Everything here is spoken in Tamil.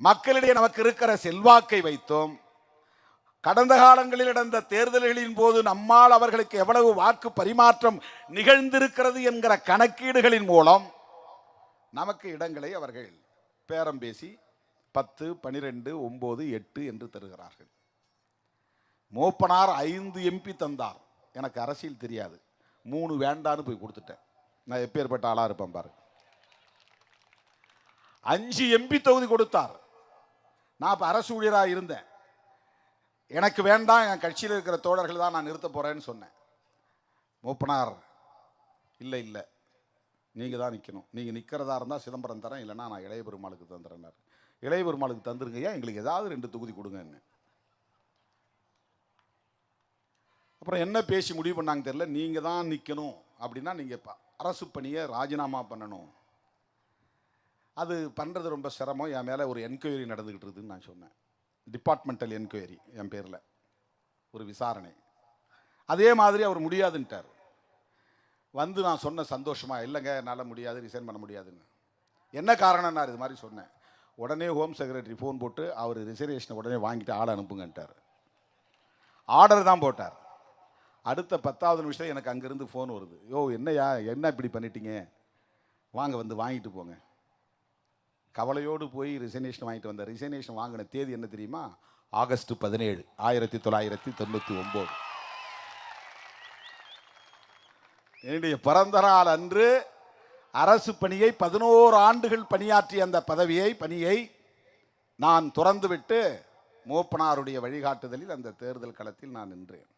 மக்களிடையே நமக்கு இருக்கிற செல்வாக்கை வைத்தும் கடந்த காலங்களில் நடந்த தேர்தல்களின் போது நம்மால் அவர்களுக்கு எவ்வளவு வாக்கு பரிமாற்றம் நிகழ்ந்திருக்கிறது என்கிற கணக்கீடுகளின் மூலம் நமக்கு இடங்களை அவர்கள் பேரம் பேசி 10, 12, 9, 8 என்று தருகிறார்கள். மூப்பனார் 5 MP தந்தார். எனக்கு அரசியல் தெரியாது, 3 வேண்டான்னு போய் கொடுத்துட்டேன். நான் எப்பேற்பட்ட ஆளா இருப்பேன் பாருங்க. 5 MP தொகுதி கொடுத்தார். நான் இப்போ அரசு ஊழியராக இருந்தேன். எனக்கு வேண்டாம், என் கட்சியில் இருக்கிற தோழர்கள் தான் நான் நிறுத்த போறேன்னு சொன்னேன். மூப்பனார் இல்லை இல்லை, நீங்கள் தான் நிற்கணும், நீங்கள் நிற்கிறதா இருந்தால் சிதம்பரம் தரேன், இல்லைன்னா நான் இளைய பெருமாளுக்கு தந்துறேன்னார். இளைய பெருமாளுக்கு தந்துருங்கய்யா, எங்களுக்கு ஏதாவது 2 தொகுதி கொடுங்கன்னு. அப்புறம் என்ன பேசி முடிவு பண்ணாங்க தெரியல. நீங்கள் தான் நிற்கணும் அப்படின்னா நீங்கள் அரசு பணியை ராஜினாமா பண்ணணும், அது பண்ணுறது ரொம்ப சிரமம், என் மேலே ஒரு என்கொயரி நடந்துக்கிட்டு இருக்குதுன்னு நான் சொன்னேன். டிபார்ட்மெண்டல் என்கொயரி என் பேரில் ஒரு விசாரணை. அதே மாதிரி அவர் முடியாதுன்ட்டார். வந்து நான் சொன்ன சந்தோஷமா, இல்லைங்க என்னால் முடியாது, ரிசைன் பண்ண முடியாதுன்னு. என்ன காரணம் நான் இது மாதிரி சொன்னேன். உடனே ஹோம் செக்ரட்டரி ஃபோன் போட்டு அவர் ரிசர்வேஷனை உடனே வாங்கிட்டு ஆளை அனுப்புங்கன்ட்டார். ஆர்டர் தான் போட்டார். அடுத்த 10வது நிமிஷம் எனக்கு அங்கேருந்து ஃபோன் வருது. யோ என்னையா, என்ன இப்படி பண்ணிட்டீங்க, வாங்க வந்து வாங்கிட்டு போங்க. கவலையோடு போய் ரிசைனேஷன் வாங்கிட்டு வந்தார். ரிசைனேஷன் வாங்கின தேதி என்ன தெரியுமா? ஆகஸ்ட் 17, 1999. என்னுடைய பிறந்த நாள் அன்று அரசு பணியை 11 ஆண்டுகள் பணியாற்றிய அந்த பணியை நான் துறந்துவிட்டு மூப்பனாருடைய வழிகாட்டுதலில் அந்த தேர்தல் களத்தில் நான் நின்றேன்.